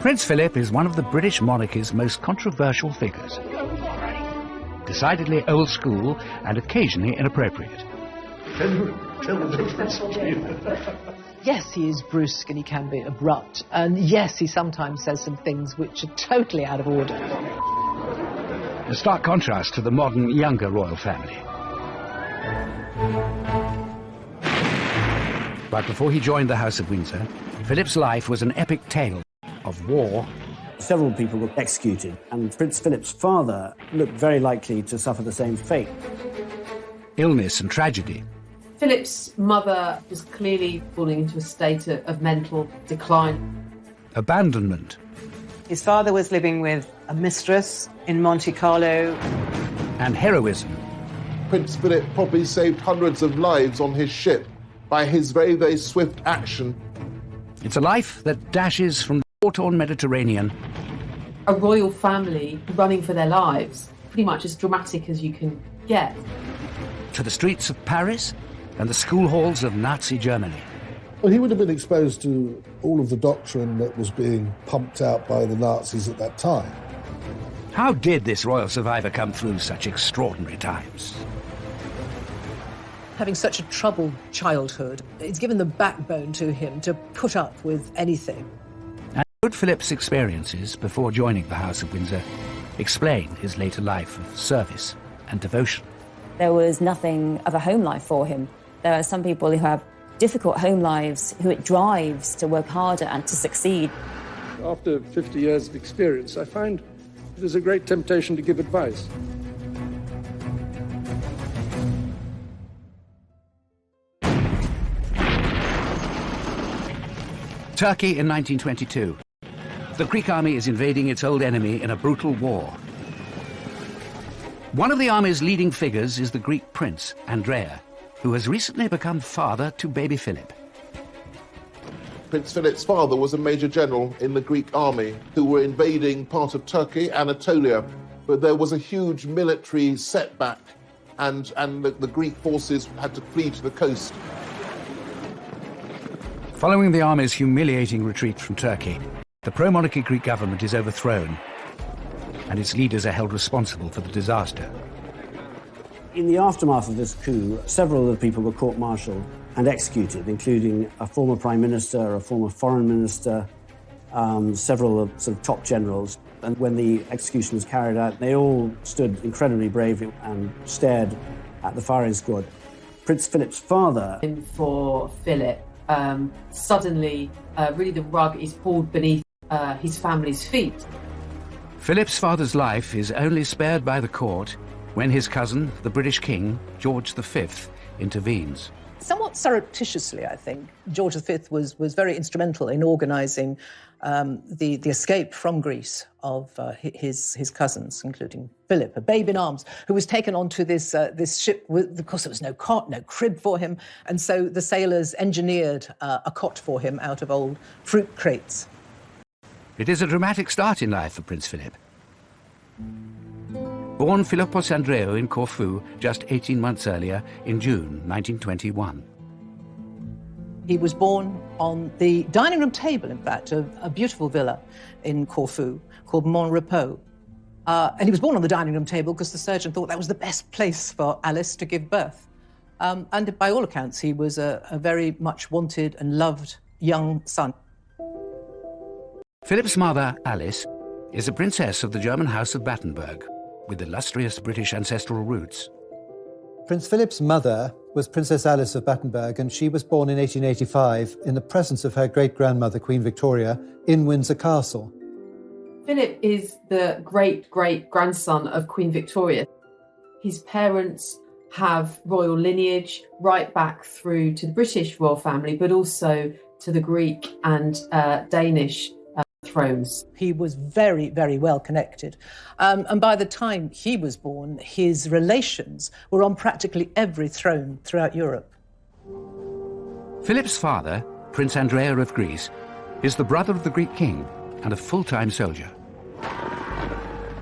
Prince Philip is one of the British monarchy's most controversial figures. Decidedly old school and occasionally inappropriate. Can you tell the difference between Yes, he is brusque and he can be abrupt. And yes, he sometimes says some things which are totally out of order. A stark contrast to the modern, younger royal family. But before he joined the House of Windsor, Philip's life was an epic tale of war. Several people were executed, and Prince Philip's father looked very likely to suffer the same fate. Illness and tragedy. Philip's mother was clearly falling into a state of mental decline. Abandonment. His father was living with a mistress in Monte Carlo. And heroism. Prince Philip probably saved hundreds of lives on his ship by his very, very swift action. It's a life that dashes from the war-torn Mediterranean. A royal family running for their lives, pretty much as dramatic as you can get. To the streets of Paris and the school halls of Nazi Germany. Well, he would have been exposed to all of the doctrine that was being pumped out by the Nazis at that time. How did this royal survivor come through such extraordinary times? Having such a troubled childhood, it's given the backbone to him to put up with anything. And could Philip's experiences before joining the House of Windsor explain his later life of service and devotion? There was nothing of a home life for him. There are some people who have difficult home lives who it drives to work harder and to succeed. After 50 years of experience, I find there's a great temptation to give advice. Turkey in 1922. The Greek army is invading its old enemy in a brutal war. One of the army's leading figures is the Greek prince, Andrea, who has recently become father to baby Philip. Prince Philip's father was a major general in the Greek army who were invading part of Turkey, Anatolia, but there was a huge military setback and the Greek forces had to flee to the coast. Following the army's humiliating retreat from Turkey, the pro-monarchy Greek government is overthrown and its leaders are held responsible for the disaster. In the aftermath of this coup, several of the people were court-martialed and executed, including a former prime minister, a former foreign minister, several sort of top generals. And when the execution was carried out, they all stood incredibly brave and stared at the firing squad. Prince Philip's father... For Philip, suddenly, really the rug is pulled beneath his family's feet. Philip's father's life is only spared by the court when his cousin, the British King, George V, intervenes. Somewhat surreptitiously, I think, George V was very instrumental in organising the escape from Greece of his cousins, including Philip, a babe in arms, who was taken onto this ship. Of course, there was no cot, no crib for him, and so the sailors engineered a cot for him out of old fruit crates. It is a dramatic start in life for Prince Philip. Born Philippos Andreou in Corfu just 18 months earlier in June 1921. He was born on the dining room table, in fact, of a beautiful villa in Corfu called Mon Repos. And he was born on the dining room table because the surgeon thought that was the best place for Alice to give birth. And by all accounts, he was a very much wanted and loved young son. Philip's mother, Alice, is a princess of the German House of Battenberg, with illustrious British ancestral roots. Prince Philip's mother was Princess Alice of Battenberg, and she was born in 1885 in the presence of her great-grandmother, Queen Victoria, in Windsor Castle. Philip is the great-great-grandson of Queen Victoria. His parents have royal lineage right back through to the British royal family, but also to the Greek and Danish thrones. He was very, very well connected. And by the time he was born, his relations were on practically every throne throughout Europe. Philip's father, Prince Andrea of Greece, is the brother of the Greek king and a full-time soldier.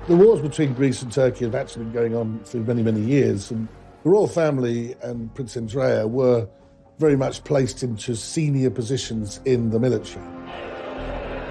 The wars between Greece and Turkey have actually been going on for many, many years, and the royal family and Prince Andrea were very much placed into senior positions in the military.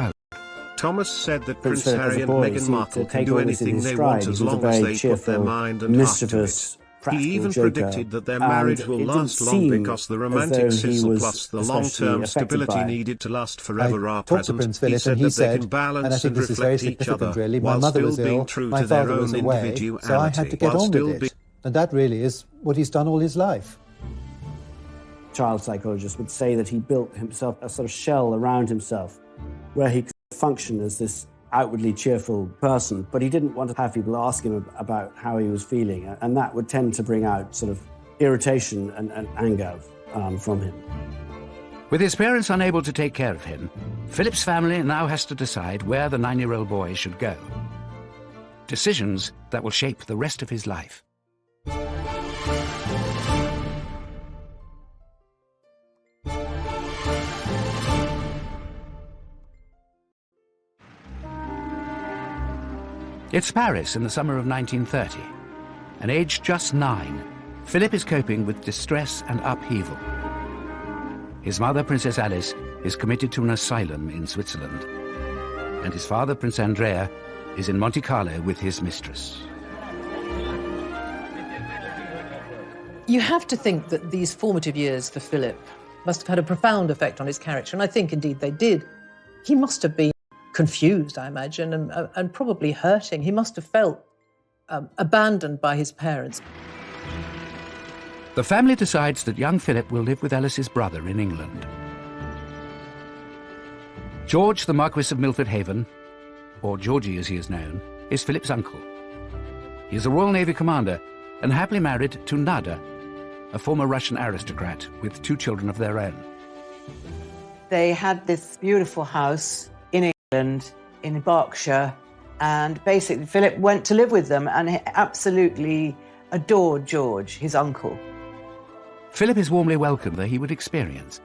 childhood. Thomas said that Prince Prince Philip as Harry a and boy Meghan seemed Markle to can take do all this in anything his they stride. want He as was a long as very they put their cheerful, mind and heart to it. mischievous, He practical even joker, predicted that their and marriage will it didn't last long seem because the as romantic though he sizzle was plus the especially long-term affected stability by it. needed to last forever I are talked to present. Prince He Philip said and he that they said, can balance and I think and this is very reflect each significant other really, my while mother still was being ill, true my to their father was own away, individuality. so I had to get while on still with it. And that really is what he's done all his life. Child psychologists would say that he built himself a sort of shell around himself where he could function as this outwardly cheerful person, but he didn't want to have people ask him about how he was feeling, and that would tend to bring out sort of irritation and anger from him. With his parents unable to take care of him, Philip's family now has to decide where the 9-year-old boy should go. Decisions that will shape the rest of his life. It's Paris in the summer of 1930, and aged just 9, Philip is coping with distress and upheaval. His mother, Princess Alice, is committed to an asylum in Switzerland, and his father, Prince Andrea, is in Monte Carlo with his mistress. You have to think that these formative years for Philip must have had a profound effect on his character, and I think indeed they did. He must have been confused, I imagine, and probably hurting. He must have felt abandoned by his parents. The family decides that young Philip will live with Alice's brother in England. George, the Marquis of Milford Haven, or Georgie as he is known, is Philip's uncle. He is a Royal Navy commander and happily married to Nada, a former Russian aristocrat with 2 children of their own. They had this beautiful house in England, in Berkshire, and basically Philip went to live with them and he absolutely adored George, his uncle. Philip is warmly welcomed, though he would experience.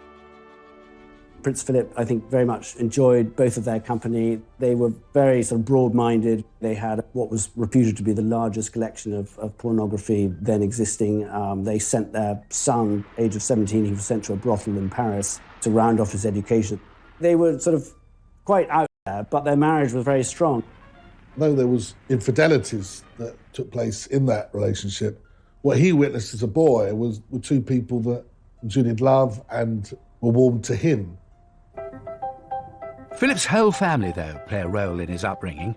Prince Philip, I think, very much enjoyed both of their company. They were very sort of broad-minded. They had what was reputed to be the largest collection of pornography then existing. They sent their son, age of 17, he was sent to a brothel in Paris to round off his education. They were sort of quite out there, but their marriage was very strong. Though there was infidelities that took place in that relationship, what he witnessed as a boy were 2 people that genuinely loved and were warm to him. Philip's whole family, though, play a role in his upbringing.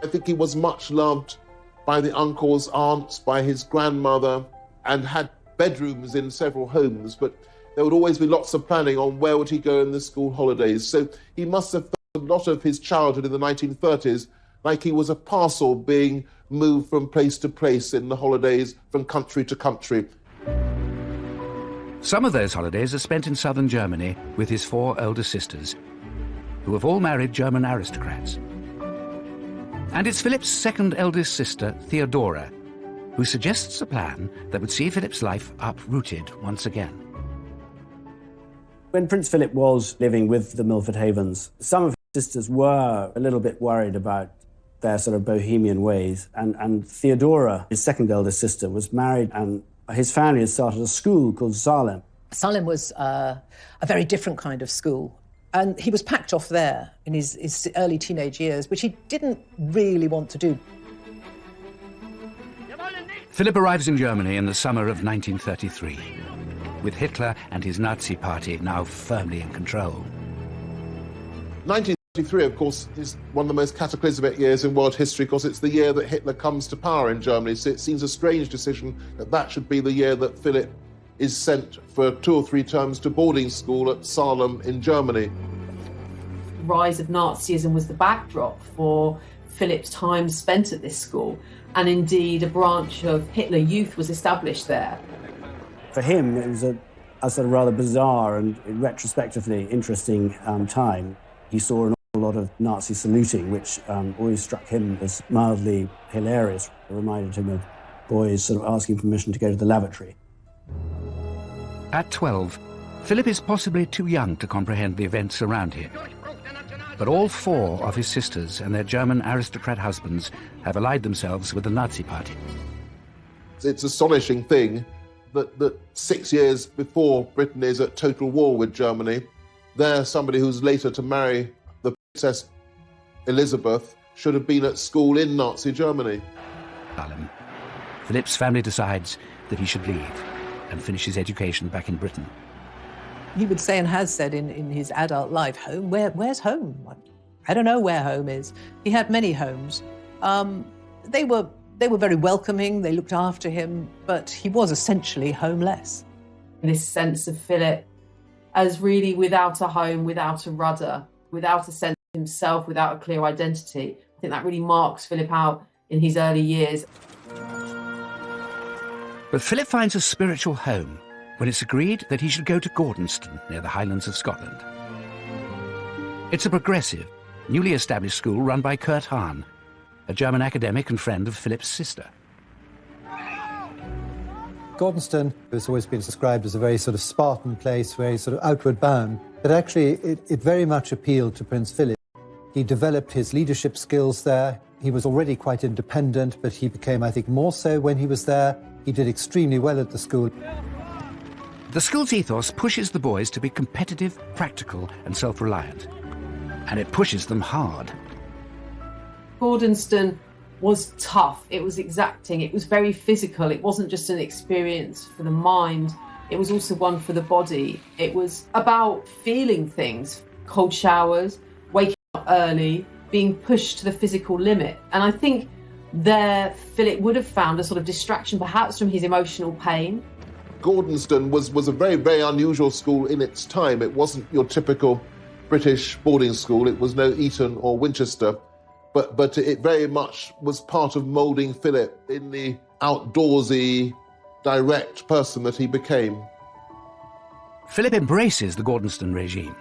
I think he was much loved by the uncles, aunts, by his grandmother, and had bedrooms in several homes, but there would always be lots of planning on where would he go in the school holidays. So he must have felt a lot of his childhood in the 1930s like he was a parcel being moved from place to place in the holidays, from country to country. Some of those holidays are spent in southern Germany with his 4 elder sisters, who have all married German aristocrats. And it's Philip's second eldest sister, Theodora, who suggests a plan that would see Philip's life uprooted once again. When Prince Philip was living with the Milford Havens, some of his sisters were a little bit worried about their sort of bohemian ways, and Theodora, his second eldest sister, was married, and his family had started a school called Salem. Salem was a very different kind of school, and he was packed off there in his early teenage years, which he didn't really want to do. Philip arrives in Germany in the summer of 1933, with Hitler and his Nazi party now firmly in control. 1933, of course, is one of the most cataclysmic years in world history because it's the year that Hitler comes to power in Germany. So it seems a strange decision that that should be the year that Philip is sent for 2 or 3 terms to boarding school at Salem in Germany. The rise of Nazism was the backdrop for Philip's time spent at this school, and indeed a branch of Hitler Youth was established there. For him, it was a sort of rather bizarre and retrospectively interesting time. He saw an awful lot of Nazi saluting, which always struck him as mildly hilarious. It reminded him of boys sort of asking permission to go to the lavatory. At 12, Philip is possibly too young to comprehend the events around him. But all 4 of his sisters and their German aristocrat husbands have allied themselves with the Nazi party. It's an astonishing thing that 6 years before Britain is at total war with Germany, there somebody who's later to marry the Princess Elizabeth should have been at school in Nazi Germany. Philip's family decides that he should leave and finish his education back in Britain. He would say, and has said in his adult life, home, where's home? I don't know where home is. He had many homes. They were very welcoming, they looked after him, but he was essentially homeless. This sense of Philip as really without a home, without a rudder, without a sense of himself, without a clear identity. I think that really marks Philip out in his early years. But Philip finds a spiritual home when it's agreed that he should go to Gordonston, near the Highlands of Scotland. It's a progressive, newly established school run by Kurt Hahn, a German academic and friend of Philip's sister. Gordonston has always been described as a very sort of Spartan place, very sort of outward bound, but actually it very much appealed to Prince Philip. He developed his leadership skills there. He was already quite independent, but he became, I think, more so when he was there. He did extremely well at the school. The school's ethos pushes the boys to be competitive, practical and self-reliant. And it pushes them hard. Gordonston was tough, it was exacting, it was very physical. It wasn't just an experience for the mind, it was also one for the body. It was about feeling things, cold showers, waking up early, being pushed to the physical limit. And I think there Philip would have found a sort of distraction perhaps from his emotional pain. Gordonston was a very, very unusual school in its time. It wasn't your typical British boarding school. It was no Eton or Winchester. But it very much was part of moulding Philip in the outdoorsy, direct person that he became. Philip embraces the Gordonston regime,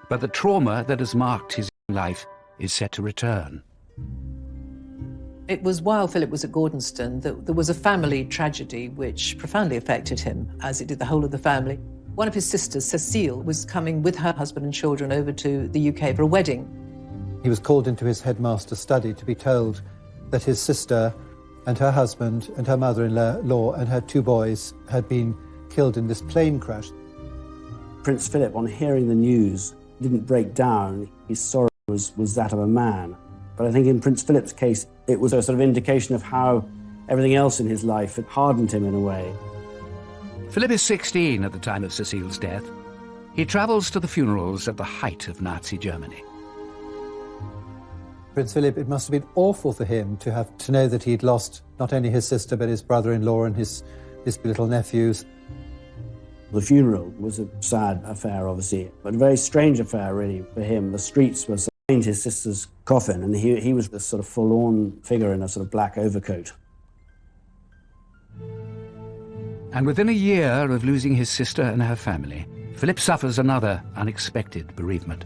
but the trauma that has marked his life is set to return. It was while Philip was at Gordonston that there was a family tragedy which profoundly affected him, as it did the whole of the family. One of his sisters, Cecile, was coming with her husband and children over to the UK for a wedding. He was called into his headmaster's study to be told that his sister and her husband and her mother-in-law and her 2 boys had been killed in this plane crash. Prince Philip, on hearing the news, didn't break down. His sorrow was that of a man. But I think in Prince Philip's case, it was a sort of indication of how everything else in his life had hardened him in a way. Philip is 16 at the time of Cecile's death. He travels to the funerals at the height of Nazi Germany. Prince Philip, it must have been awful for him to know that he'd lost not only his sister, but his brother-in-law and his little nephews. The funeral was a sad affair, obviously, but a very strange affair, really, for him. The streets were behind his sister's coffin, and he was this sort of forlorn figure in a sort of black overcoat. And within a year of losing his sister and her family, Philip suffers another unexpected bereavement.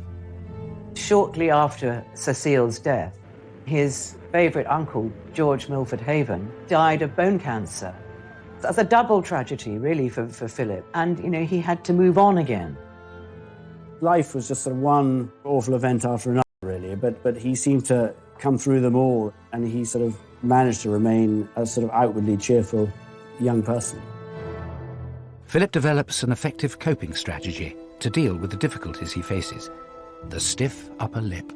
Shortly after Cecile's death, his favourite uncle, George Milford Haven, died of bone cancer. That's a double tragedy, really, for Philip. And, he had to move on again. Life was just sort of one awful event after another, really, but he seemed to come through them all, and he sort of managed to remain a sort of outwardly cheerful young person. Philip develops an effective coping strategy to deal with the difficulties he faces. The stiff upper lip.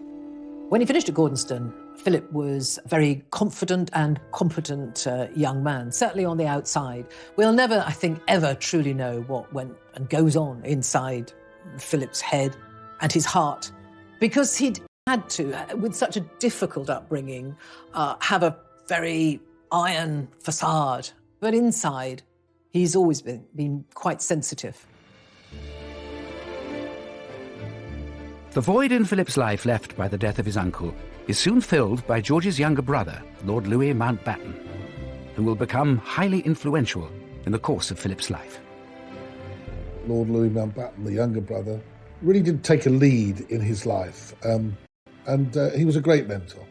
When he finished at Gordonston, Philip was a very confident and competent young man, certainly on the outside. We'll never, I think, ever truly know what went and goes on inside Philip's head and his heart, because he'd had to, with such a difficult upbringing, have a very iron facade. But inside, he's always been quite sensitive. The void in Philip's life left by the death of his uncle is soon filled by George's younger brother, Lord Louis Mountbatten, who will become highly influential in the course of Philip's life. Lord Louis Mountbatten, the younger brother, really did take a lead in his life, and he was a great mentor.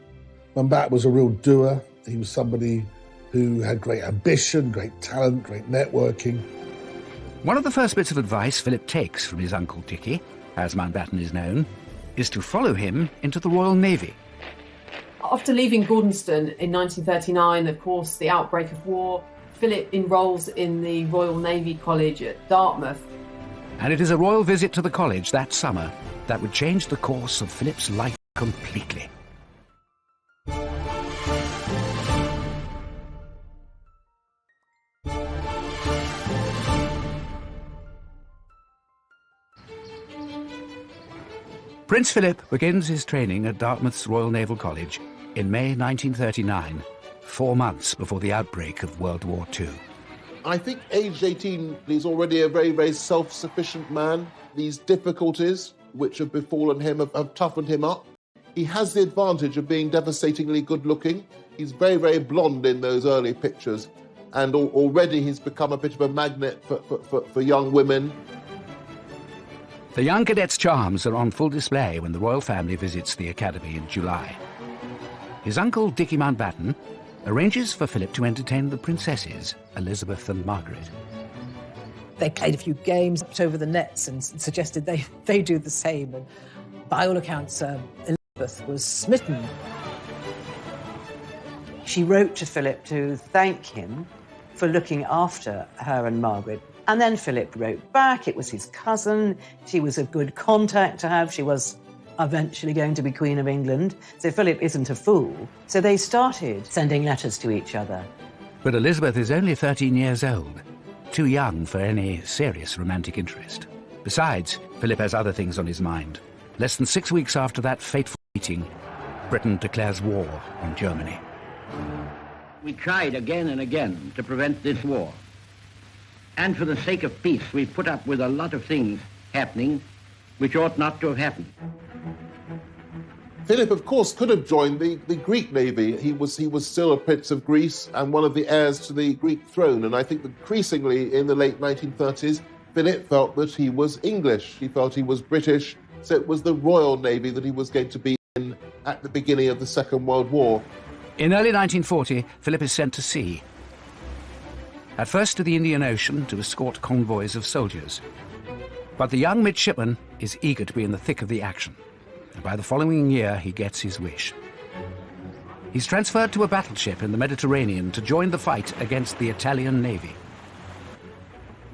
Mountbatten was a real doer. He was somebody who had great ambition, great talent, great networking. One of the first bits of advice Philip takes from his uncle Dickie, as Mountbatten is known, is to follow him into the Royal Navy. After leaving Gordonston in 1939, of course, the outbreak of war, Philip enrolls in the Royal Navy College at Dartmouth. And it is a royal visit to the college that summer that would change the course of Philip's life completely. Prince Philip begins his training at Dartmouth's Royal Naval College in May 1939, 4 months before the outbreak of World War II. I think aged 18, he's already a very, very self-sufficient man. These difficulties which have befallen him have toughened him up. He has the advantage of being devastatingly good-looking. He's very, very blonde in those early pictures, and already he's become a bit of a magnet for young women. The young cadet's charms are on full display when the royal family visits the academy in July. His uncle, Dickie Mountbatten, arranges for Philip to entertain the princesses, Elizabeth and Margaret. They played a few games, put over the nets, and suggested they do the same. And by all accounts, Elizabeth was smitten. She wrote to Philip to thank him for looking after her and Margaret. And then Philip wrote back. It was his cousin. She was a good contact to have. She was eventually going to be Queen of England. So Philip isn't a fool. So they started sending letters to each other. But Elizabeth is only 13 years old, too young for any serious romantic interest. Besides, Philip has other things on his mind. Less than 6 weeks after that fateful meeting, Britain declares war on Germany. We tried again and again to prevent this war. And for the sake of peace, we put up with a lot of things happening which ought not to have happened. Philip, of course, could have joined the Greek navy. He was still a prince of Greece and one of the heirs to the Greek throne. And I think increasingly in the late 1930s, Philip felt that he was English. He felt he was British. So it was the Royal Navy that he was going to be in at the beginning of the Second World War. In early 1940, Philip is sent to sea. At first to the Indian Ocean to escort convoys of soldiers. But the young midshipman is eager to be in the thick of the action. And by the following year, he gets his wish. He's transferred to a battleship in the Mediterranean to join the fight against the Italian Navy.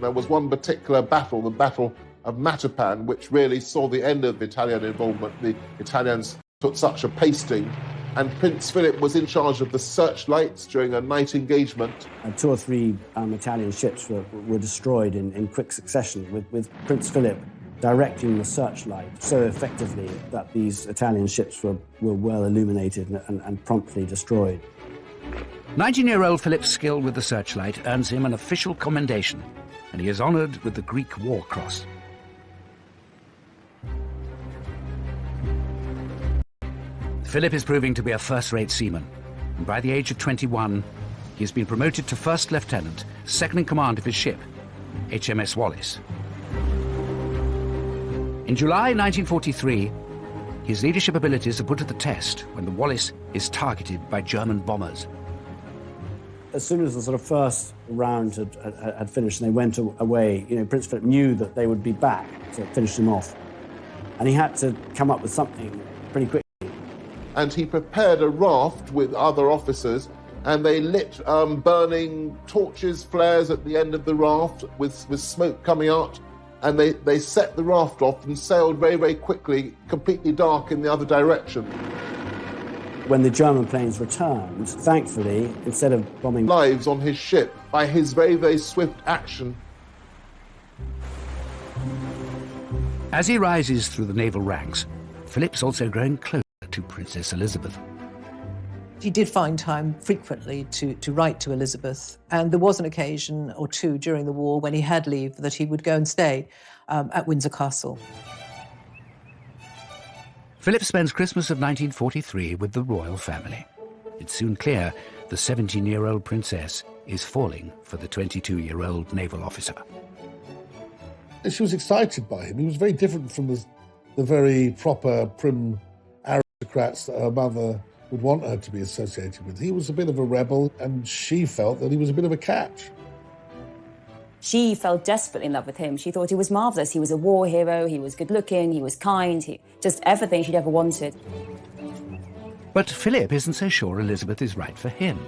There was one particular battle, the Battle of Matapan, which really saw the end of Italian involvement. The Italians took such a pasting, and Prince Philip was in charge of the searchlights during a night engagement. 2 or 3 Italian ships were destroyed in quick succession, with Prince Philip directing the searchlight so effectively that these Italian ships were well illuminated and promptly destroyed. 19-year-old Philip's skill with the searchlight earns him an official commendation, and he is honoured with the Greek War Cross. Philip is proving to be a first-rate seaman, and by the age of 21, he has been promoted to first lieutenant, second in command of his ship, HMS Wallis. In July 1943, his leadership abilities are put to the test when the Wallis is targeted by German bombers. As soon as the sort of first round had finished and they went away, Prince Philip knew that they would be back to finish him off. And he had to come up with something pretty quickly. And he prepared a raft with other officers, and they lit burning torches, flares at the end of the raft with smoke coming out, and they set the raft off and sailed very, very quickly, completely dark in the other direction. When the German planes returned, thankfully, instead of bombing lives on his ship by his very, very swift action. As he rises through the naval ranks, Philip's also growing closer to Princess Elizabeth. He did find time frequently to write to Elizabeth, and there was an occasion or two during the war when he had leave that he would go and stay at Windsor Castle. Philip spends Christmas of 1943 with the royal family. It's soon clear the 17-year-old princess is falling for the 22-year-old naval officer. She was excited by him. He was very different from the very proper, prim aristocrats that her mother would want her to be associated with. He was a bit of a rebel, and she felt that he was a bit of a catch. She fell desperately in love with him. She thought he was marvellous. He was a war hero, he was good-looking, he was kind, just everything she'd ever wanted. But Philip isn't so sure Elizabeth is right for him.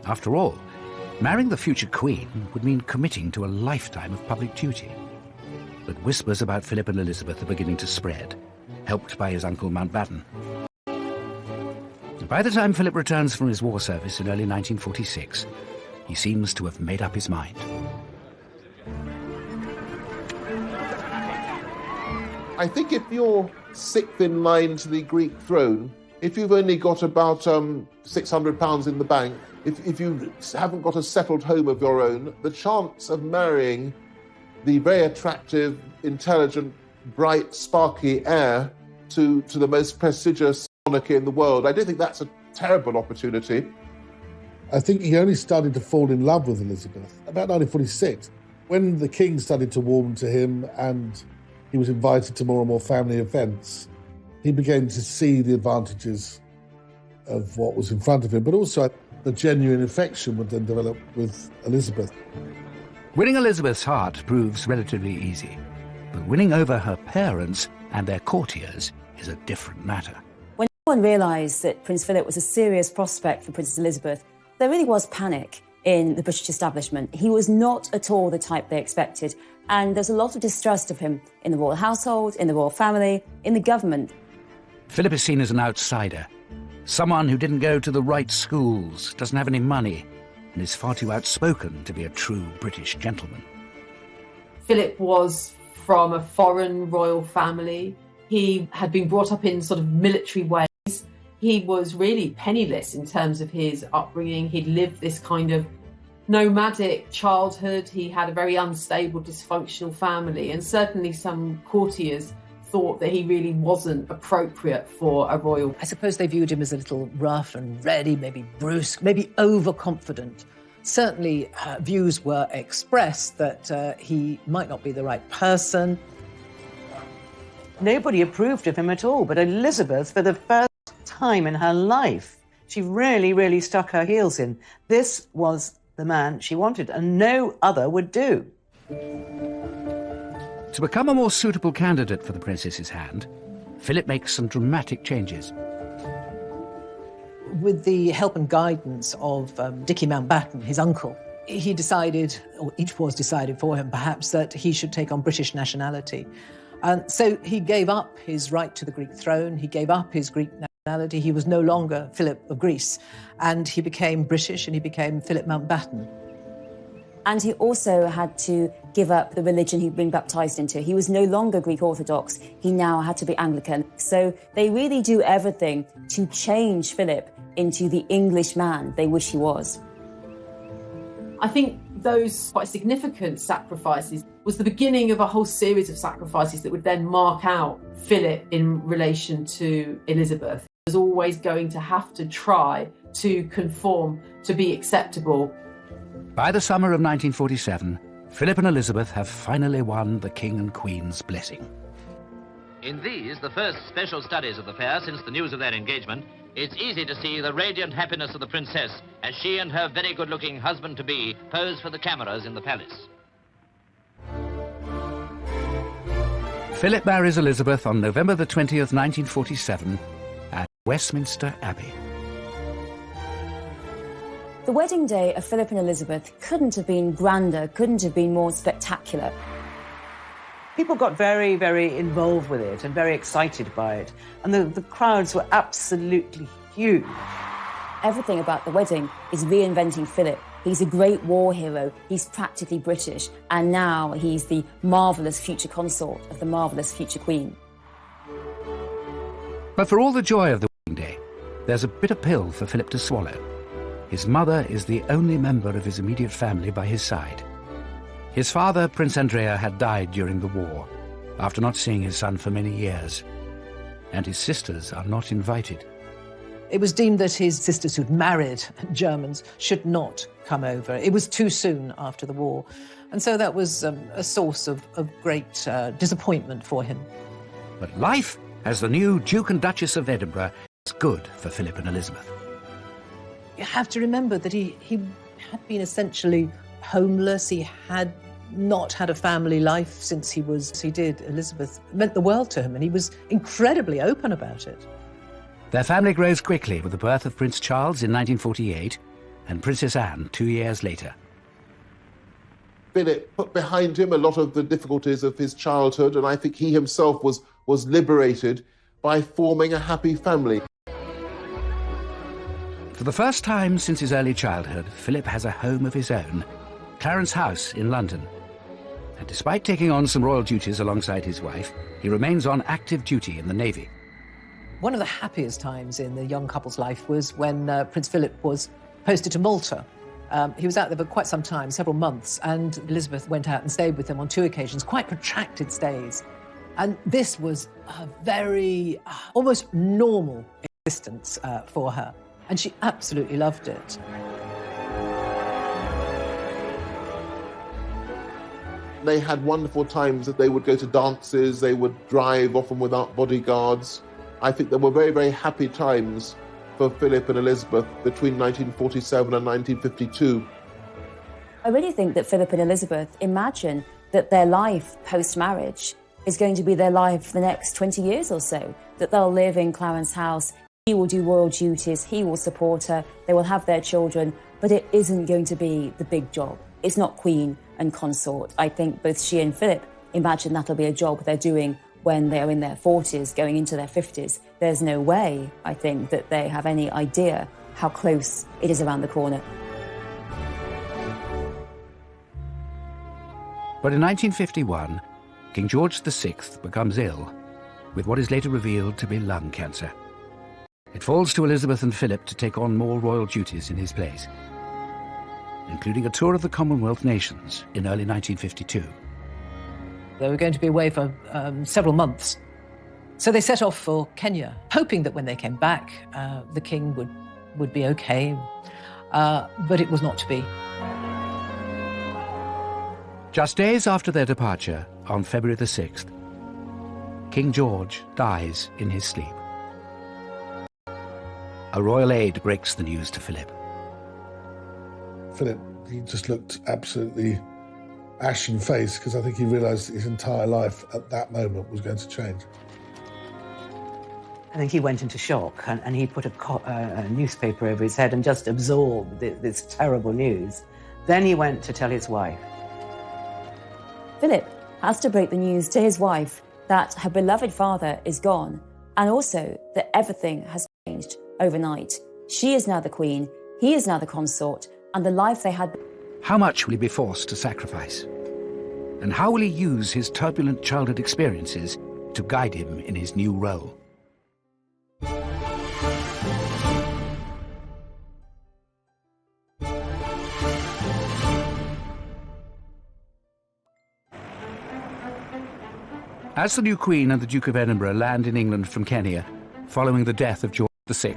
After all, marrying the future queen would mean committing to a lifetime of public duty. But whispers about Philip and Elizabeth are beginning to spread, helped by his uncle Mountbatten. By the time Philip returns from his war service in early 1946, he seems to have made up his mind. I think if you're sixth in line to the Greek throne, if you've only got about £600 in the bank, if you haven't got a settled home of your own, the chance of marrying the very attractive, intelligent bright, sparky heir to the most prestigious monarchy in the world. I don't think that's a terrible opportunity. I think he only started to fall in love with Elizabeth about 1946, when the king started to warm to him and he was invited to more and more family events. He began to see the advantages of what was in front of him, but also the genuine affection would then develop with Elizabeth. Winning Elizabeth's heart proves relatively easy, but winning over her parents and their courtiers is a different matter. When everyone realised that Prince Philip was a serious prospect for Princess Elizabeth, there really was panic in the British establishment. He was not at all the type they expected, and there's a lot of distrust of him in the royal household, in the royal family, in the government. Philip is seen as an outsider, someone who didn't go to the right schools, doesn't have any money, and is far too outspoken to be a true British gentleman. Philip was from a foreign royal family. He had been brought up in sort of military ways. He was really penniless in terms of his upbringing. He'd lived this kind of nomadic childhood. He had a very unstable, dysfunctional family, and certainly some courtiers thought that he really wasn't appropriate for a royal. I suppose they viewed him as a little rough and ready, maybe brusque, maybe overconfident. Certainly views were expressed that he might not be the right person. Nobody approved of him at all, but Elizabeth, for the first time in her life, she really, really stuck her heels in. This was the man she wanted, and no other would do. To become a more suitable candidate for the princess's hand, Philip makes some dramatic changes. With the help and guidance of Dickie Mountbatten, his uncle, he decided, or it was decided for him perhaps, that he should take on British nationality. And so he gave up his right to the Greek throne, he gave up his Greek nationality, he was no longer Philip of Greece, and he became British and he became Philip Mountbatten. And he also had to give up the religion he'd been baptised into. He was no longer Greek Orthodox, he now had to be Anglican. So they really do everything to change Philip into the English man they wish he was. I think those quite significant sacrifices was the beginning of a whole series of sacrifices that would then mark out Philip in relation to Elizabeth. He was always going to have to try to conform, to be acceptable. By the summer of 1947, Philip and Elizabeth have finally won the King and Queen's blessing. In these, the first special studies of the pair since the news of their engagement, it's easy to see the radiant happiness of the princess as she and her very good-looking husband-to-be pose for the cameras in the palace. Philip marries Elizabeth on November the 20th, 1947, at Westminster Abbey. The wedding day of Philip and Elizabeth couldn't have been grander, couldn't have been more spectacular. People got very, very involved with it and very excited by it. And the crowds were absolutely huge. Everything about the wedding is reinventing Philip. He's a great war hero, he's practically British, and now he's the marvellous future consort of the marvellous future queen. But for all the joy of the wedding day, there's a bitter pill for Philip to swallow. His mother is the only member of his immediate family by his side. His father, Prince Andrea, had died during the war, after not seeing his son for many years. And his sisters are not invited. It was deemed that his sisters who'd married Germans should not come over. It was too soon after the war. And so that was a source of great disappointment for him. But life as the new Duke and Duchess of Edinburgh is good for Philip and Elizabeth. You have to remember that he had been essentially homeless. He had not had a family life since he did. Elizabeth meant the world to him, and he was incredibly open about it. Their family grows quickly with the birth of Prince Charles in 1948 and Princess Anne 2 years later. Philip put behind him a lot of the difficulties of his childhood, and I think he himself was liberated by forming a happy family. For the first time since his early childhood, Philip has a home of his own, Clarence House in London. And despite taking on some royal duties alongside his wife, he remains on active duty in the Navy. One of the happiest times in the young couple's life was when Prince Philip was posted to Malta. He was out there for quite some time, several months, and Elizabeth went out and stayed with him on 2 occasions, quite protracted stays. And this was a very, almost normal existence for her. And she absolutely loved it. They had wonderful times that they would go to dances, they would drive, often without bodyguards. I think there were very, very happy times for Philip and Elizabeth between 1947 and 1952. I really think that Philip and Elizabeth imagine that their life post-marriage is going to be their life for the next 20 years or so, that they'll live in Clarence House, he will do royal duties, he will support her, they will have their children, but it isn't going to be the big job. It's not queen and consort. I think both she and Philip imagine that'll be a job they're doing when they're in their 40s, going into their 50s. There's no way, I think, that they have any idea how close it is around the corner. But in 1951, King George VI becomes ill with what is later revealed to be lung cancer. It falls to Elizabeth and Philip to take on more royal duties in his place, including a tour of the Commonwealth nations in early 1952. They were going to be away for several months. So they set off for Kenya, hoping that when they came back, the king would be okay. But it was not to be. Just days after their departure, on February the 6th, King George dies in his sleep. A royal aide breaks the news to Philip. Philip, he just looked absolutely ashen-faced because I think he realised his entire life at that moment was going to change. I think he went into shock and he put a newspaper over his head and just absorbed this terrible news. Then he went to tell his wife. Philip has to break the news to his wife that her beloved father is gone, and also that everything has changed overnight. She is now the queen, he is now the consort, and the life they had... How much will he be forced to sacrifice? And how will he use his turbulent childhood experiences to guide him in his new role? As the new Queen and the Duke of Edinburgh land in England from Kenya, following the death of George VI,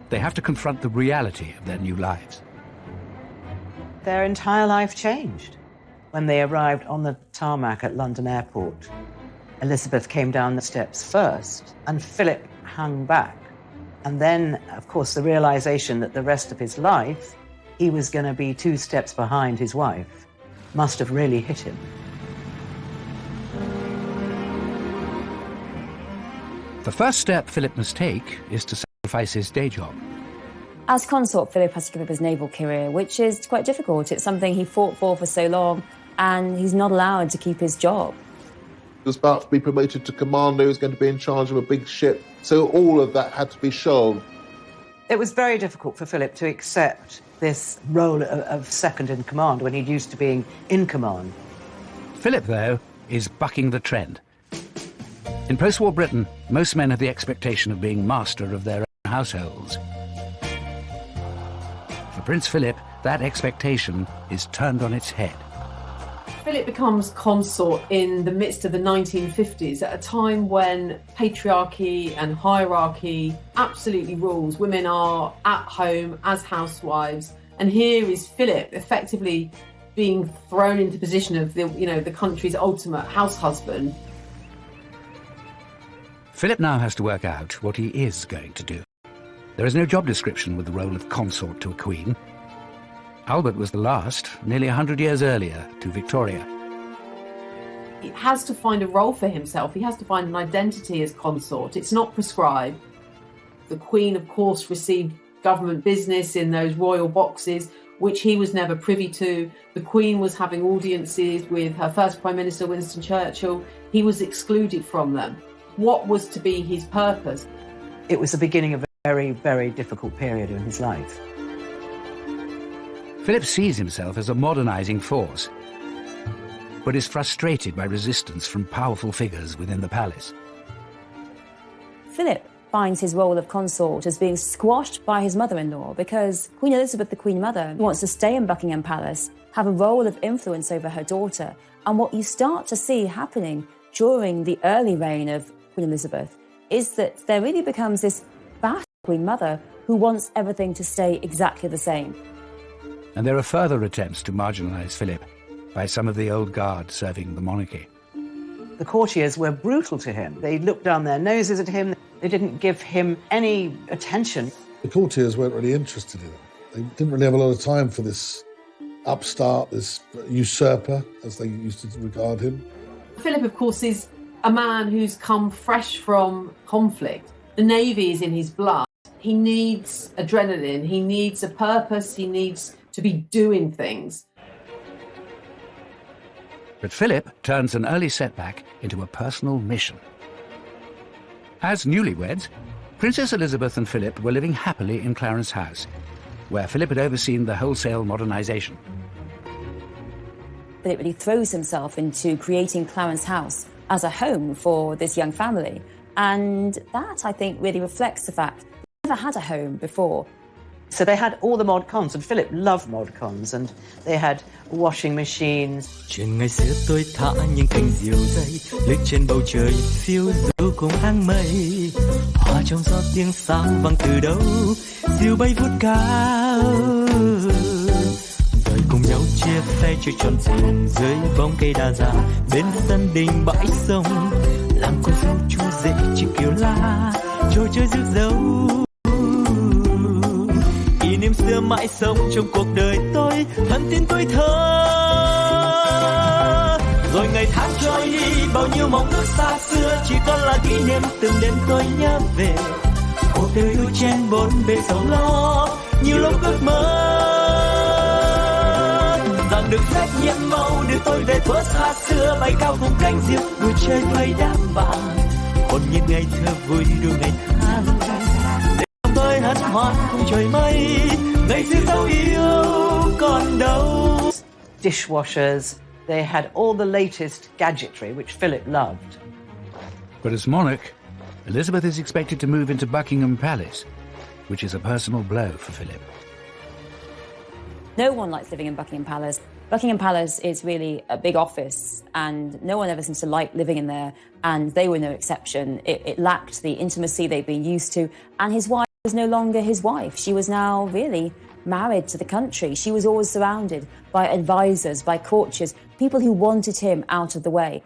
they have to confront the reality of their new lives. Their entire life changed. When they arrived on the tarmac at London Airport, Elizabeth came down the steps first, and Philip hung back. And then, of course, the realization that the rest of his life, he was going to be 2 steps behind his wife, must have really hit him. The first step Philip must take is to sacrifice his day job. As consort, Philip has to give up his naval career, which is quite difficult. It's something he fought for so long, and he's not allowed to keep his job. He was about to be promoted to commander, he was going to be in charge of a big ship, so all of that had to be shelved. It was very difficult for Philip to accept this role of second in command when he'd used to being in command. Philip, though, is bucking the trend. In post-war Britain, most men have the expectation of being master of their own households. For Prince Philip, that expectation is turned on its head. Philip becomes consort in the midst of the 1950s, at a time when patriarchy and hierarchy absolutely rules. Women are at home as housewives, and here is Philip effectively being thrown into the position of the country's ultimate house husband. Philip now has to work out what he is going to do. There is no job description with the role of consort to a queen. Albert was the last, nearly 100 years earlier, to Victoria. He has to find a role for himself. He has to find an identity as consort. It's not prescribed. The Queen, of course, received government business in those royal boxes, which he was never privy to. The Queen was having audiences with her first Prime Minister, Winston Churchill. He was excluded from them. What was to be his purpose? It was the beginning of a very, very difficult period in his life. Philip sees himself as a modernising force, but is frustrated by resistance from powerful figures within the palace. Philip finds his role of consort as being squashed by his mother-in-law because Queen Elizabeth, the Queen Mother, wants to stay in Buckingham Palace, have a role of influence over her daughter, and what you start to see happening during the early reign of Queen Elizabeth is that there really becomes this battle Queen Mother who wants everything to stay exactly the same. And there are further attempts to marginalise Philip by some of the old guard serving the monarchy. The courtiers were brutal to him. They looked down their noses at him. They didn't give him any attention. The courtiers weren't really interested in him. They didn't really have a lot of time for this upstart, this usurper, as they used to regard him. Philip, of course, is a man who's come fresh from conflict. The Navy is in his blood. He needs adrenaline. He needs a purpose. He needs to be doing things. But Philip turns an early setback into a personal mission. As newlyweds, Princess Elizabeth and Philip were living happily in Clarence House, where Philip had overseen the wholesale modernisation. Philip really throws himself into creating Clarence House as a home for this young family. And that, I think, really reflects the fact they never had a home before. So they had all the mod cons, and Philip loved mod cons, and they had washing machines. Chuyện ngày xưa tôi thả những cành diều dây lướt trên bầu trời phiêu du cùng áng mây hòa trong gió tiếng sáo vang từ đâu diều bay vút cao rồi cùng nhau chia phe chơi tròn thuyền dưới bóng cây đa già bên sân đình bãi sông làm con dâu chú rể chị kiều la trò chơi rước dâu. Kỷ niệm xưa mãi sống trong cuộc đời tôi thân tin tôi thơ rồi ngày tháng trôi đi bao nhiêu mộng ước xa xưa chỉ còn là kỷ niệm từng đêm tôi nhớ về cuộc đời yêu chen bốn bề sầu lo nhiều lúc ước mơ rằng được phép nhiệm màu đưa tôi về thuở xa xưa bay cao cùng cánh diều vui chơi với đám bạn còn những ngày thơ vui đua ngày tháng tôi hân hoan cùng trời mây ngày xưa dấu yêu còn đâu. Dishwashers, they had all the latest gadgetry which Philip loved. But as monarch, Elizabeth is expected to move into Buckingham Palace, which is a personal blow for Philip. No one likes living in Buckingham Palace. Buckingham Palace is really a big office and no one ever seems to like living in there, and they were no exception. It lacked the intimacy they'd been used to, and his wife was no longer his wife. She was now really married to the country. She was always surrounded by advisors, by courtiers, people who wanted him out of the way.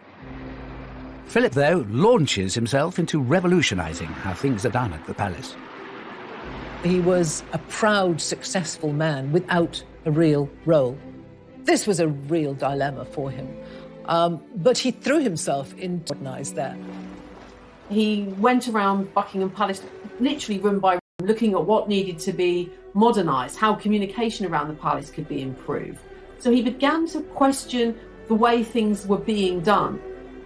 Philip, though, launches himself into revolutionising how things are done at the palace. He was a proud, successful man without a real role. This was a real dilemma for him. But he threw himself into modernised there. He went around Buckingham Palace, literally room by room, looking at what needed to be modernised, how communication around the palace could be improved. So he began to question the way things were being done.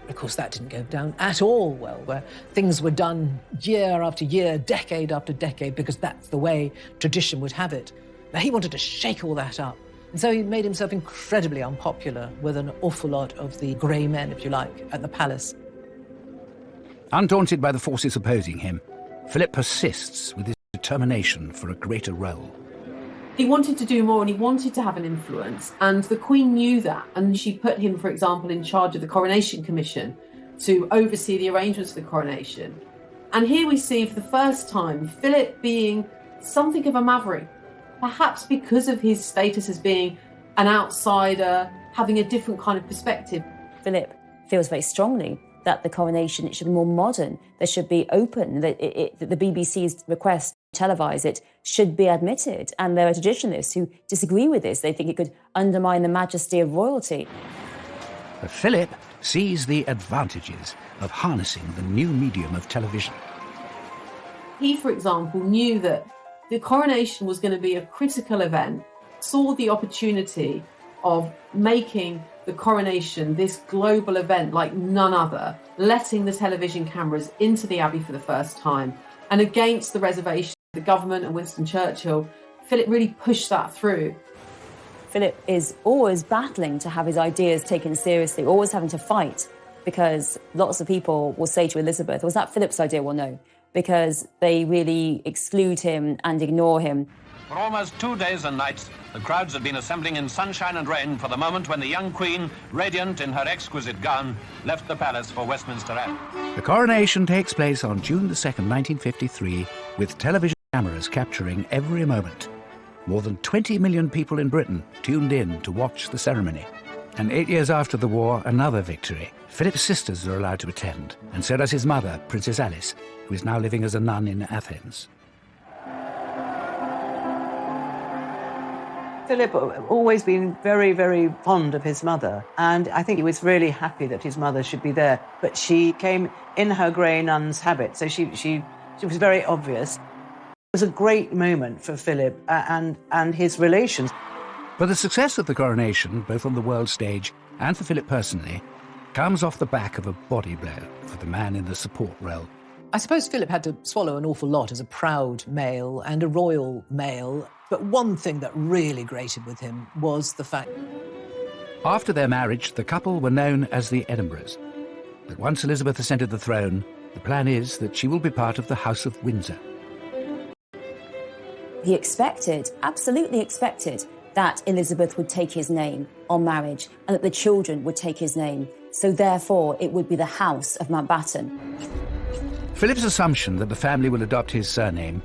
Of course, that didn't go down at all well, where things were done year after year, decade after decade, because that's the way tradition would have it. Now, he wanted to shake all that up. And so he made himself incredibly unpopular with an awful lot of the grey men, if you like, at the palace. Undaunted by the forces opposing him, Philip persists with his determination for a greater role. He wanted to do more and he wanted to have an influence, and the Queen knew that, and she put him, for example, in charge of the Coronation Commission to oversee the arrangements for the coronation. And here we see for the first time Philip being something of a maverick, perhaps because of his status as being an outsider, having a different kind of perspective. Philip feels very strongly that the coronation, it should be more modern, there should be open, that the BBC's request to televise it should be admitted. And there are traditionalists who disagree with this. They think it could undermine the majesty of royalty. But Philip sees the advantages of harnessing the new medium of television. He, for example, knew that the coronation was going to be a critical event, saw the opportunity of making the coronation this global event like none other, letting the television cameras into the Abbey for the first time. And against the reservation of the government and Winston Churchill, Philip really pushed that through. Philip is always battling to have his ideas taken seriously, always having to fight, because lots of people will say to Elizabeth, was that Philip's idea? Well, no, because they really exclude him and ignore him. For almost 2 days and nights, the crowds had been assembling in sunshine and rain for the moment when the young Queen, radiant in her exquisite gown, left the palace for Westminster Abbey. The coronation takes place on June the 2nd, 1953, with television cameras capturing every moment. More than 20 million people in Britain tuned in to watch the ceremony. And 8 years after the war, another victory. Philip's sisters are allowed to attend, and so does his mother, Princess Alice, who is now living as a nun in Athens. Philip always been very, very fond of his mother, and I think he was really happy that his mother should be there. But she came in her grey nun's habit, so she was very obvious. It was a great moment for Philip and his relations. But the success of the coronation, both on the world stage and for Philip personally, comes off the back of a body blow for the man in the support role. I suppose Philip had to swallow an awful lot as a proud male and a royal male. But one thing that really grated with him was the fact... After their marriage, the couple were known as the Edinburghs. But once Elizabeth ascended the throne, the plan is that she will be part of the House of Windsor. He expected, absolutely expected, that Elizabeth would take his name on marriage and that the children would take his name. So therefore, it would be the House of Mountbatten. Philip's assumption that the family will adopt his surname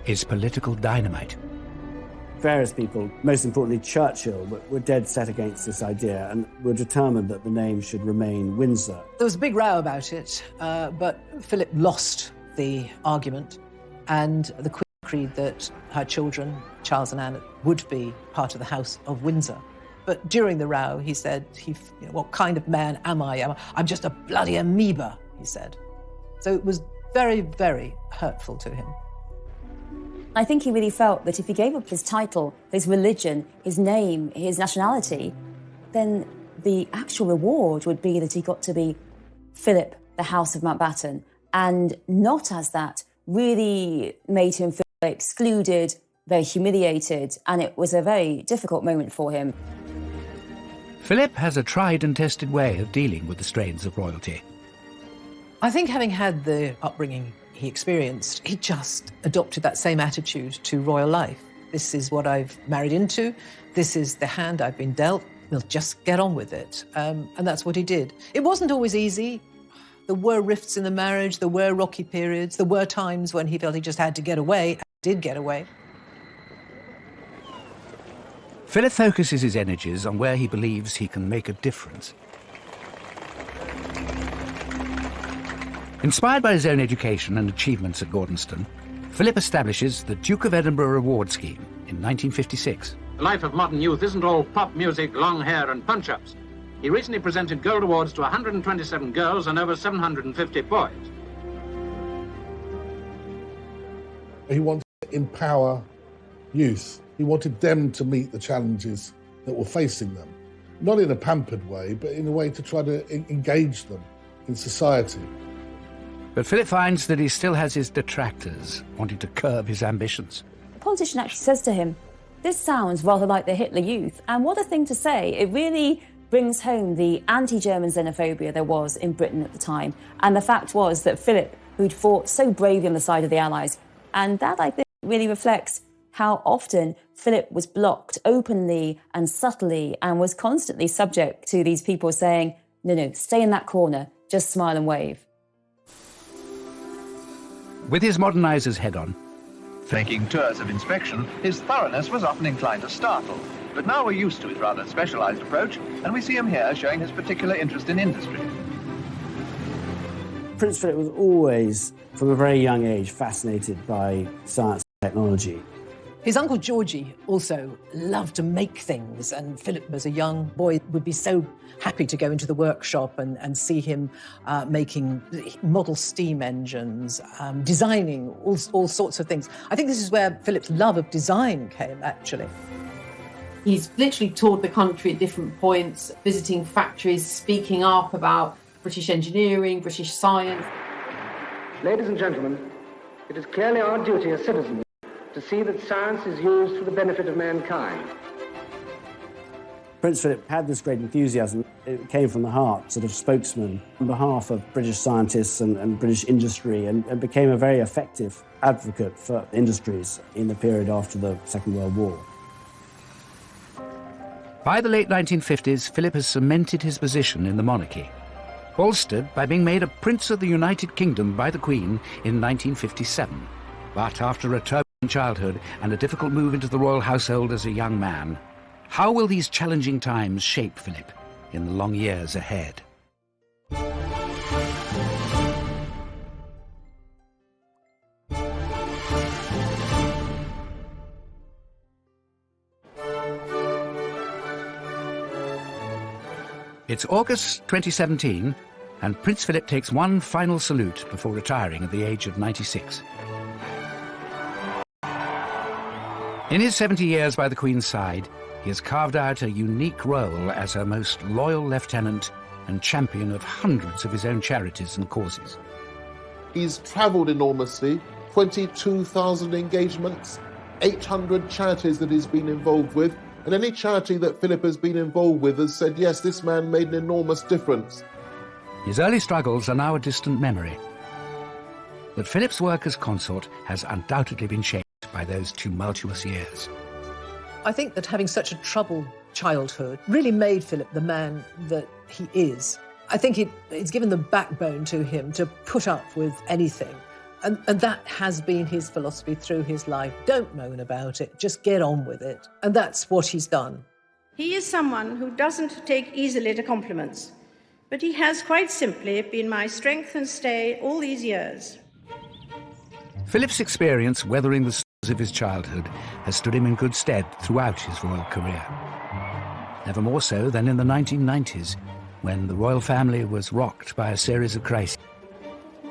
is political dynamite. Various people, most importantly Churchill, were dead set against this idea and were determined that the name should remain Windsor. There was a big row about it, but Philip lost the argument, and the Queen agreed that her children, Charles and Anne, would be part of the House of Windsor. But during the row, he said, what kind of man am I? I'm just a bloody amoeba, he said. So it was very, very hurtful to him. I think he really felt that if he gave up his title, his religion, his name, his nationality, then the actual reward would be that he got to be Philip, the House of Mountbatten, and not as that really made him feel excluded, very humiliated, and it was a very difficult moment for him. Philip has a tried and tested way of dealing with the strains of royalty. I think having had the upbringing he experienced, he just adopted that same attitude to royal life. This is what I've married into. This is the hand I've been dealt. We'll just get on with it. And that's what he did. It wasn't always easy. There were rifts in the marriage. There were rocky periods. There were times when he felt he just had to get away, and did get away. Philip focuses his energies on where he believes he can make a difference. Inspired by his own education and achievements at Gordonston, Philip establishes the Duke of Edinburgh Reward Scheme in 1956. The life of modern youth isn't all pop music, long hair and punch-ups. He recently presented gold awards to 127 girls and over 750 boys. He wanted to empower youth. He wanted them to meet the challenges that were facing them. Not in a pampered way, but in a way to try to engage them in society. But Philip finds that he still has his detractors wanting to curb his ambitions. The politician actually says to him, "This sounds rather like the Hitler Youth," and what a thing to say. It really brings home the anti-German xenophobia there was in Britain at the time. And the fact was that Philip, who'd fought so bravely on the side of the Allies, and that, I think, really reflects how often Philip was blocked openly and subtly and was constantly subject to these people saying, no, stay in that corner, just smile and wave. With his modernizers head on, taking tours of inspection, his thoroughness was often inclined to startle. But now we're used to his rather specialised approach, and we see him here showing his particular interest in industry. Prince Philip was always, from a very young age, fascinated by science and technology. His uncle Georgie also loved to make things, and Philip, as a young boy, would be so happy to go into the workshop and see him making model steam engines, designing all sorts of things. I think this is where Philip's love of design came, actually. He's literally toured the country at different points, visiting factories, speaking up about British engineering, British science. Ladies and gentlemen, it is clearly our duty as citizens to see that science is used for the benefit of mankind. Prince Philip had this great enthusiasm. It came from the heart, sort of spokesman on behalf of British scientists and British industry, and became a very effective advocate for industries in the period after the Second World War. By the late 1950s, Philip has cemented his position in the monarchy, bolstered by being made a Prince of the United Kingdom by the Queen in 1957. But after a turbulent childhood and a difficult move into the royal household as a young man, how will these challenging times shape Philip in the long years ahead? It's August 2017, and Prince Philip takes one final salute before retiring at the age of 96. In his 70 years by the Queen's side, he has carved out a unique role as her most loyal lieutenant and champion of hundreds of his own charities and causes. He's travelled enormously, 22,000 engagements, 800 charities that he's been involved with, and any charity that Philip has been involved with has said, yes, this man made an enormous difference. His early struggles are now a distant memory. But Philip's work as consort has undoubtedly been shaped by those tumultuous years. I think that having such a troubled childhood really made Philip the man that he is. I think it's given the backbone to him to put up with anything. And that has been his philosophy through his life. Don't moan about it, just get on with it. And that's what he's done. He is someone who doesn't take easily to compliments, but he has quite simply been my strength and stay all these years. Philip's experience weathering the storms of his childhood has stood him in good stead throughout his royal career. Never more so than in the 1990s, when the royal family was rocked by a series of crises.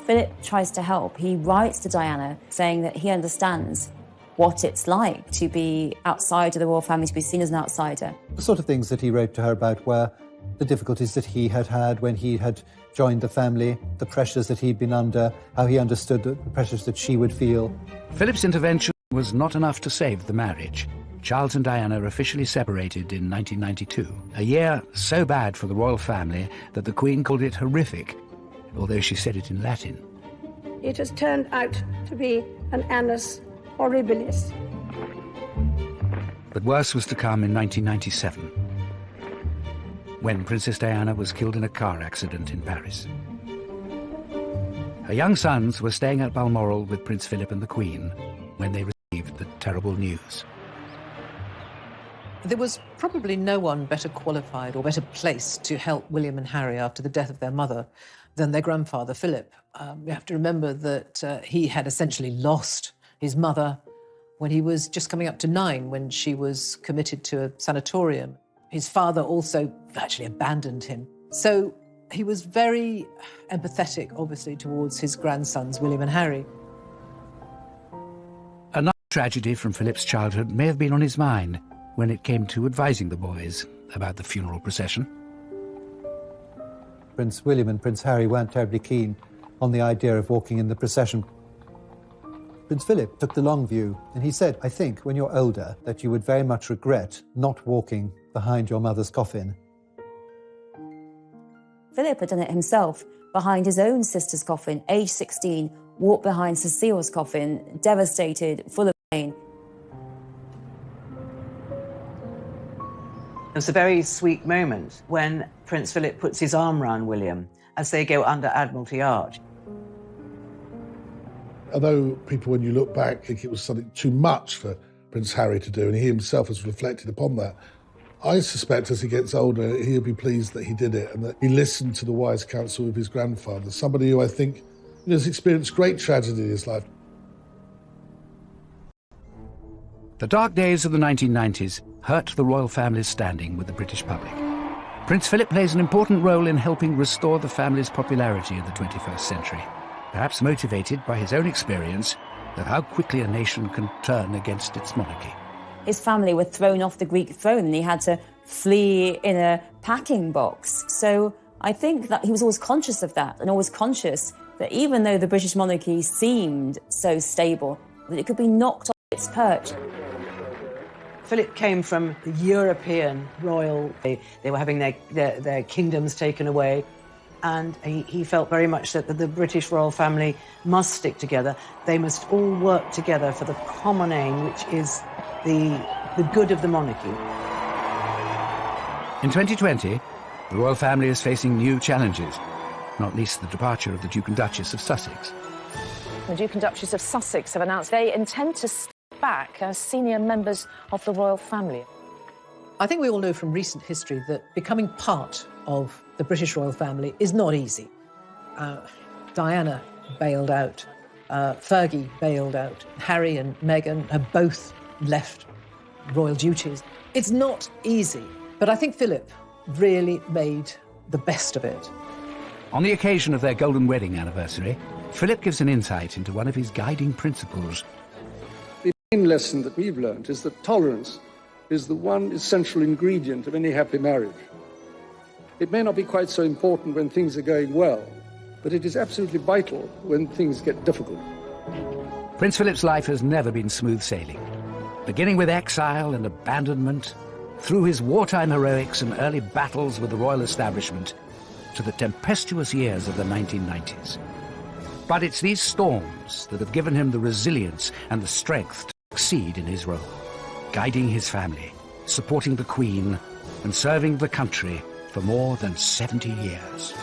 Philip tries to help. He writes to Diana saying that he understands what it's like to be outside of the royal family, to be seen as an outsider. The sort of things that he wrote to her about were the difficulties that he had had when he had joined the family, the pressures that he'd been under, how he understood the pressures that she would feel. Philip's intervention was not enough to save the marriage. Charles and Diana officially separated in 1992, a year so bad for the royal family that the Queen called it horrific, although she said it in Latin. It has turned out to be an annus horribilis. But worse was to come in 1997, when Princess Diana was killed in a car accident in Paris. Her young sons were staying at Balmoral with Prince Philip and the Queen when they received the terrible news. There was probably no one better qualified or better placed to help William and Harry after the death of their mother than their grandfather, Philip. You have to remember that he had essentially lost his mother when he was just coming up to 9, when she was committed to a sanatorium. His father also virtually abandoned him. So he was very empathetic, obviously, towards his grandsons, William and Harry. Another tragedy from Philip's childhood may have been on his mind when it came to advising the boys about the funeral procession. Prince William and Prince Harry weren't terribly keen on the idea of walking in the procession. Prince Philip took the long view, and he said, I think, when you're older, that you would very much regret not walking behind your mother's coffin. Philip had done it himself, behind his own sister's coffin, age 16, walked behind Cecile's coffin, devastated, full of pain. It's a very sweet moment when Prince Philip puts his arm round William as they go under Admiralty Arch. Although people, when you look back, think it was something too much for Prince Harry to do, and he himself has reflected upon that, I suspect as he gets older, he'll be pleased that he did it and that he listened to the wise counsel of his grandfather, somebody who I think has experienced great tragedy in his life. The dark days of the 1990s hurt the royal family's standing with the British public. Prince Philip plays an important role in helping restore the family's popularity in the 21st century, perhaps motivated by his own experience of how quickly a nation can turn against its monarchy. His family were thrown off the Greek throne and he had to flee in a packing box. So I think that he was always conscious of that and always conscious that even though the British monarchy seemed so stable, that it could be knocked off its perch. Philip came from the European royal. They were having their kingdoms taken away. And he felt very much that the British royal family must stick together. They must all work together for the common aim, which is the good of the monarchy. In 2020, the royal family is facing new challenges, not least the departure of the Duke and Duchess of Sussex. The Duke and Duchess of Sussex have announced they intend to step back as senior members of the royal family. I think we all know from recent history that becoming part of the British royal family is not easy. Diana bailed out, Fergie bailed out, Harry and Meghan have both left royal duties. It's not easy, but I think Philip really made the best of it. On the occasion of their golden wedding anniversary, Philip gives an insight into one of his guiding principles. The main lesson that we've learned is that tolerance is the one essential ingredient of any happy marriage. It may not be quite so important when things are going well, but it is absolutely vital when things get difficult. Prince Philip's life has never been smooth sailing. Beginning with exile and abandonment, through his wartime heroics and early battles with the royal establishment, to the tempestuous years of the 1990s. But it's these storms that have given him the resilience and the strength to succeed in his role, guiding his family, supporting the Queen, and serving the country for more than 70 years.